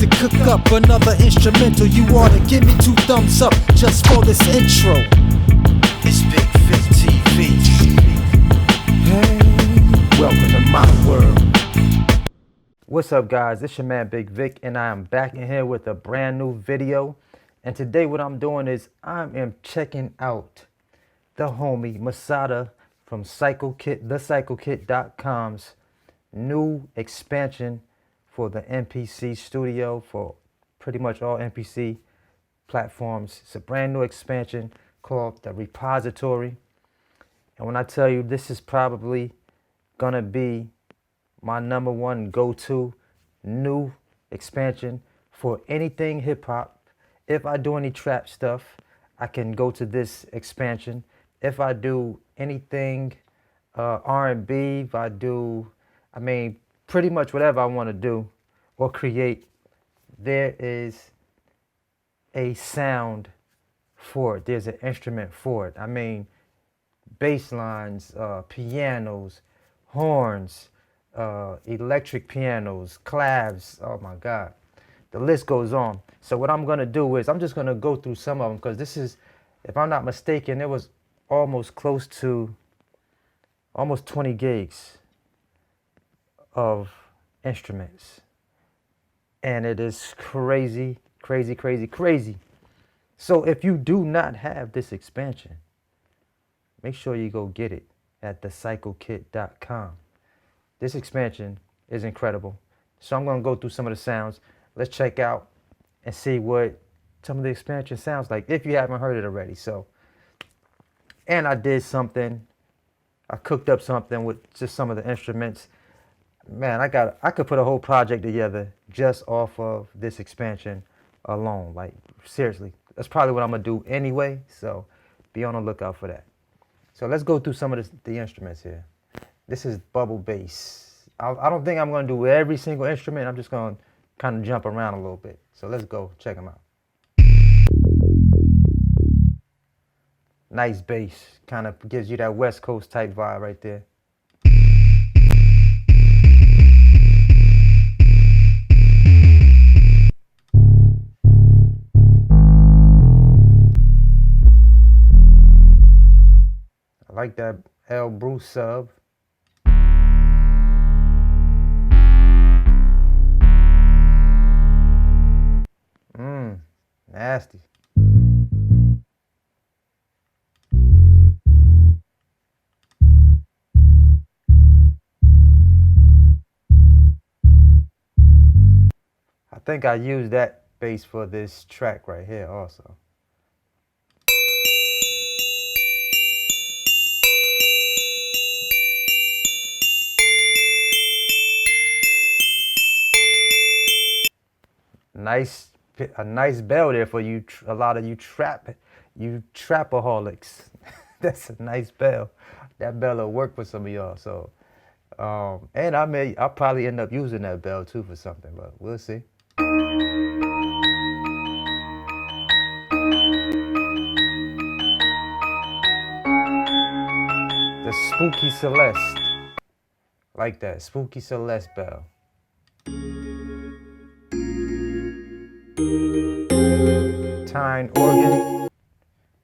to cook up another instrumental. You ought to give me 2 thumbs up just for this intro. It's Bigg Vic TV. Hey, welcome to my world. What's up, guys? It's your man Bigg Vic, and I am back in here with a brand new video. And today what I'm doing is I am checking out the homie Masada from thecyclekit.com's new expansion for the MPC studio for pretty much all MPC platforms. It's a brand new expansion called the repository. And when I tell you, this is probably gonna be my #1 go-to new expansion for anything hip-hop. If I do any trap stuff, I can go to this expansion. If I do anything R&B, if I do, pretty much whatever I want to do or create, there is a sound for it. There's an instrument for it. Bass lines, pianos, horns, electric pianos, clavs. Oh my God, the list goes on. So what I'm gonna do is I'm just gonna go through some of them, because this is, if I'm not mistaken, it was almost close to almost 20 gigs of instruments, and it is crazy, crazy, crazy, crazy. So if you do not have this expansion, make sure you go get it at thecyclekit.com. This expansion is incredible. So I'm going to go through some of the sounds. Let's check out and see what some of the expansion sounds like, if you haven't heard it already. So, and I did something, I cooked up something with just some of the instruments. Man, I could put a whole project together just off of this expansion alone. Like, seriously, that's probably what I'm gonna do anyway. So be on the lookout for that. So let's go through some of the instruments here. This is bubble bass. I don't think I'm gonna do every single instrument. I'm just gonna kind of jump around a little bit. So let's go check them out. Nice bass, kind of gives you that West Coast type vibe right there. I like that L. Bruce sub. Nasty. I think I used that bass for this track right here also. A nice bell there for you, a lot of you trapaholics. That's a nice bell. That bell will work for some of y'all. So, and I'll probably end up using that bell too for something, but we'll see. The Spooky Celeste, like that Spooky Celeste bell.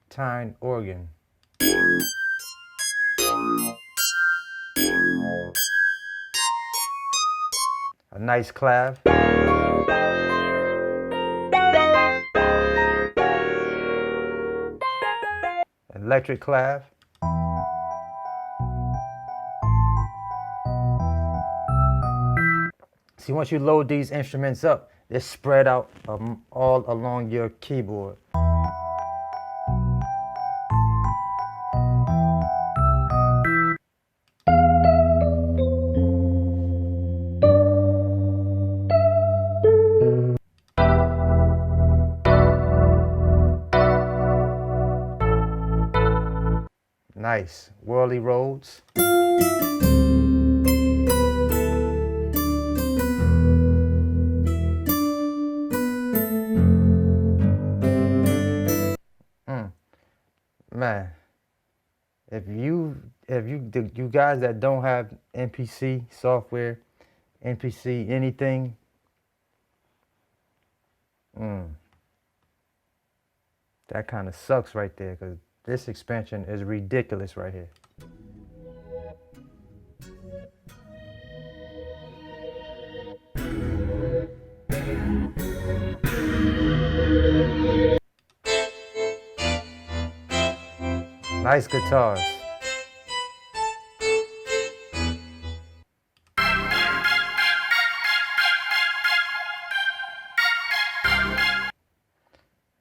Tine organ. A nice clav. Electric clav. See, once you load these instruments up, they're spread out all along your keyboard. Nice. Whirly Roads. Man, if you guys that don't have MPC software, MPC anything, That kind of sucks right there, because this expansion is ridiculous right here. Nice guitars.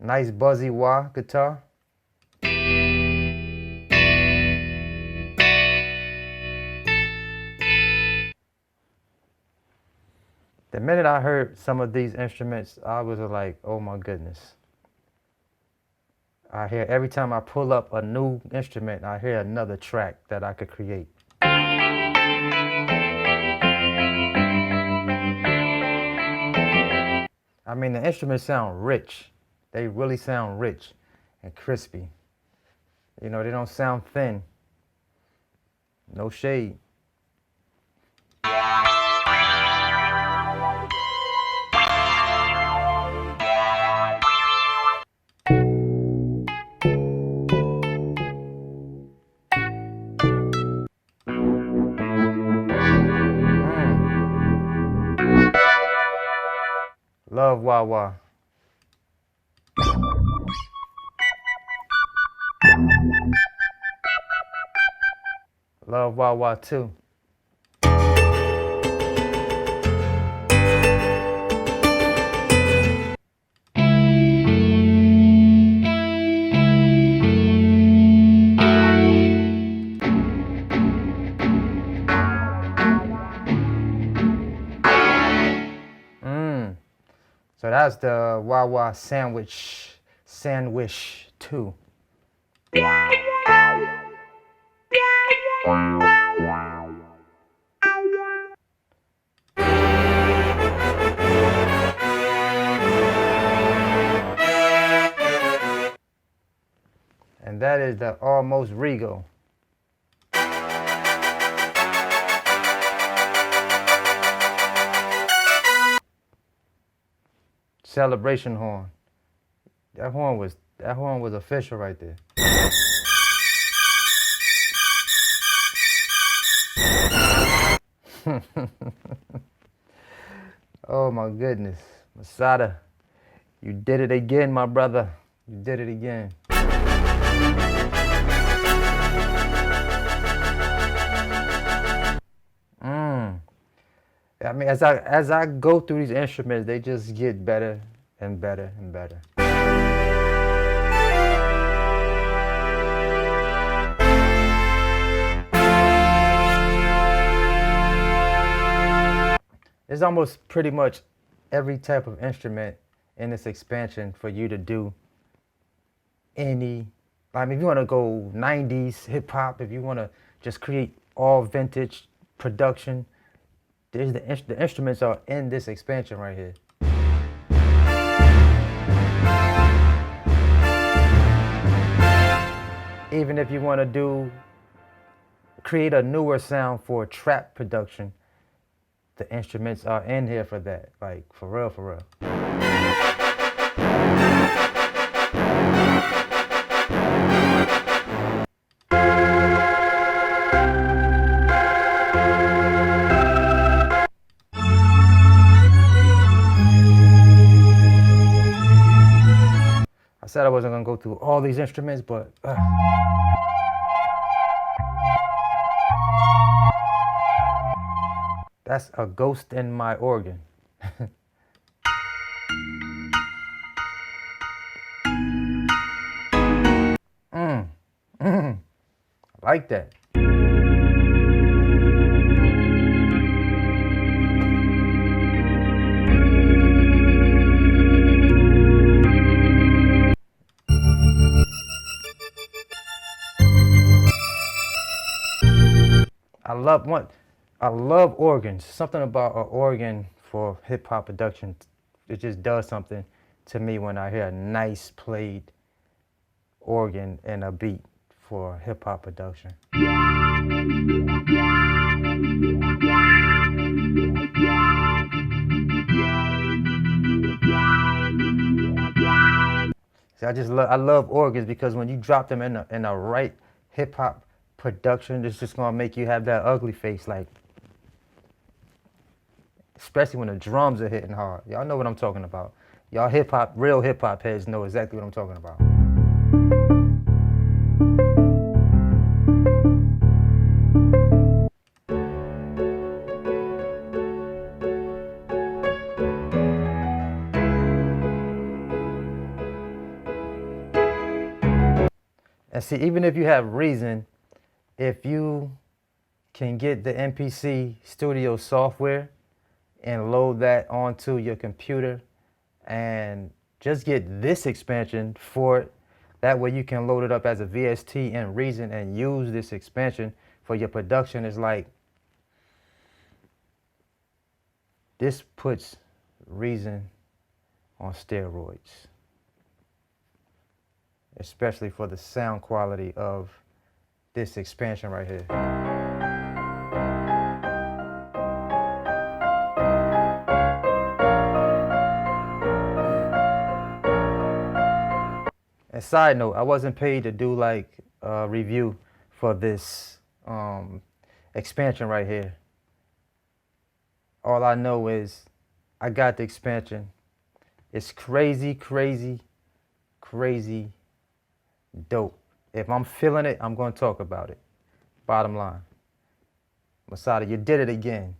Nice buzzy wah guitar. The minute I heard some of these instruments, I was like, oh my goodness. I hear every time I pull up a new instrument, I hear another track that I could create. I mean, the instruments sound rich. They really sound rich and crispy. You know, they don't sound thin. No shade. Love wah wah. Love wah wah too. So that's the wah wah sandwich 2. And that is the Almost Regal. Celebration horn. That horn was official right there. Oh my goodness. Masada, you did it again, my brother. You did it again. I mean, as I go through these instruments, they just get better and better and better. There's almost pretty much every type of instrument in this expansion for you to do any. I mean, if you want to go 90s hip hop, if you want to just create all vintage production, there's the instruments are in this expansion right here. Even if you want to create a newer sound for trap production, the instruments are in here for that. Like, for real, for real. I said I wasn't gonna go through all these instruments, but that's a ghost in my organ. I like that. I love organs. Something about an organ for hip hop production, it just does something to me when I hear a nice played organ and a beat for hip hop production. I love organs because when you drop them in a right hip hop production, it's just gonna make you have that ugly face, like, especially when the drums are hitting hard. Y'all know what I'm talking about. Y'all real hip hop heads know exactly what I'm talking about. And see, even if you have Reason, if you can get the MPC Studio software and load that onto your computer and just get this expansion for it, that way you can load it up as a VST in Reason and use this expansion for your production. Is like, this puts Reason on steroids, especially for the sound quality of this expansion right here. And side note, I wasn't paid to do like a review for this expansion right here. All I know is I got the expansion. It's crazy, crazy, crazy dope. If I'm feeling it, I'm going to talk about it. Bottom line. Masada, you did it again.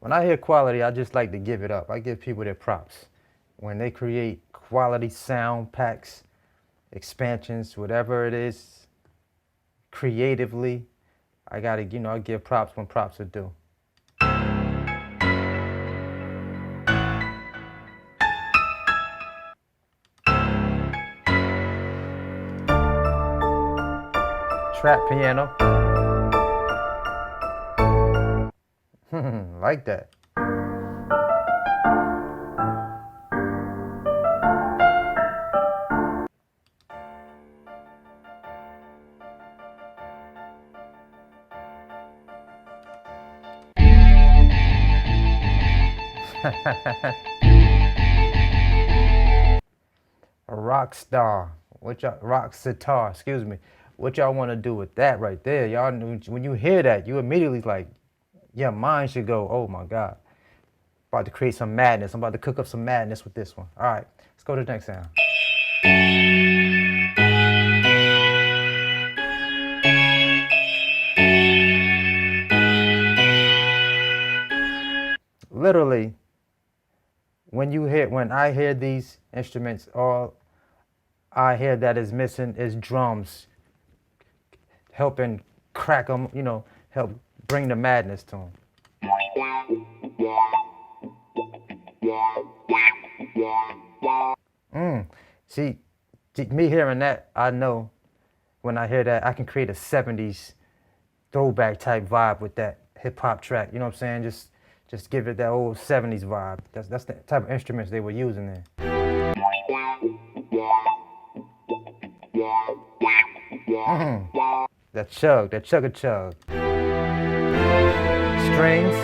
When I hear quality, I just like to give it up. I give people their props. When they create quality sound packs, expansions, whatever it is, creatively, I gotta, I give props when props are due. Trap piano. Like that. A rock star. Rock sitar, excuse me. What y'all want to do with that right there? Y'all, when you hear that, you immediately like, your mind should go, oh my God. About to create some madness. I'm about to cook up some madness with this one. All right, let's go to the next sound. Literally, when I hear these instruments, all I hear that is missing is drums, helping crack them, help bring the madness to them. See, me hearing that, I know when I hear that, I can create a 70s throwback type vibe with that hip hop track. You know what I'm saying? Just give it that old 70s vibe. That's the type of instruments they were using there. That chug-a-chug. Strings.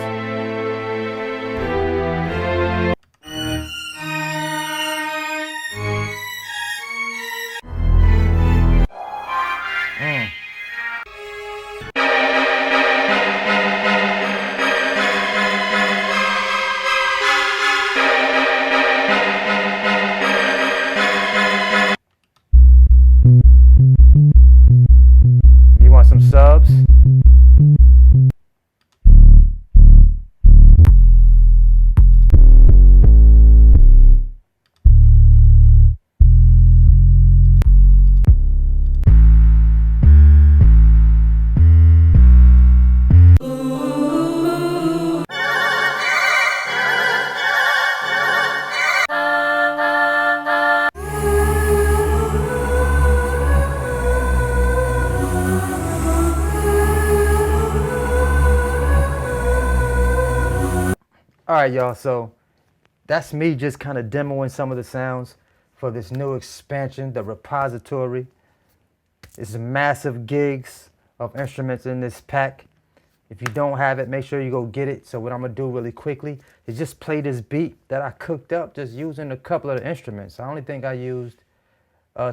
You want some subs? All right, y'all, so that's me just kind of demoing some of the sounds for this new expansion, the repository. It's massive gigs of instruments in this pack. If you don't have it, make sure you go get it. So what I'm gonna do really quickly is just play this beat that I cooked up just using a couple of the instruments. I only think I used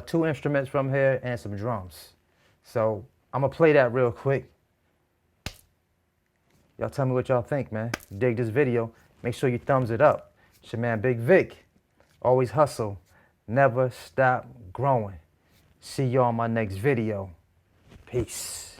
2 instruments from here and some drums. So I'm gonna play that real quick. Y'all tell me what y'all think, man. Dig this video. Make sure you thumbs it up. It's your man Bigg Vic. Always hustle. Never stop growing. See y'all in my next video. Peace.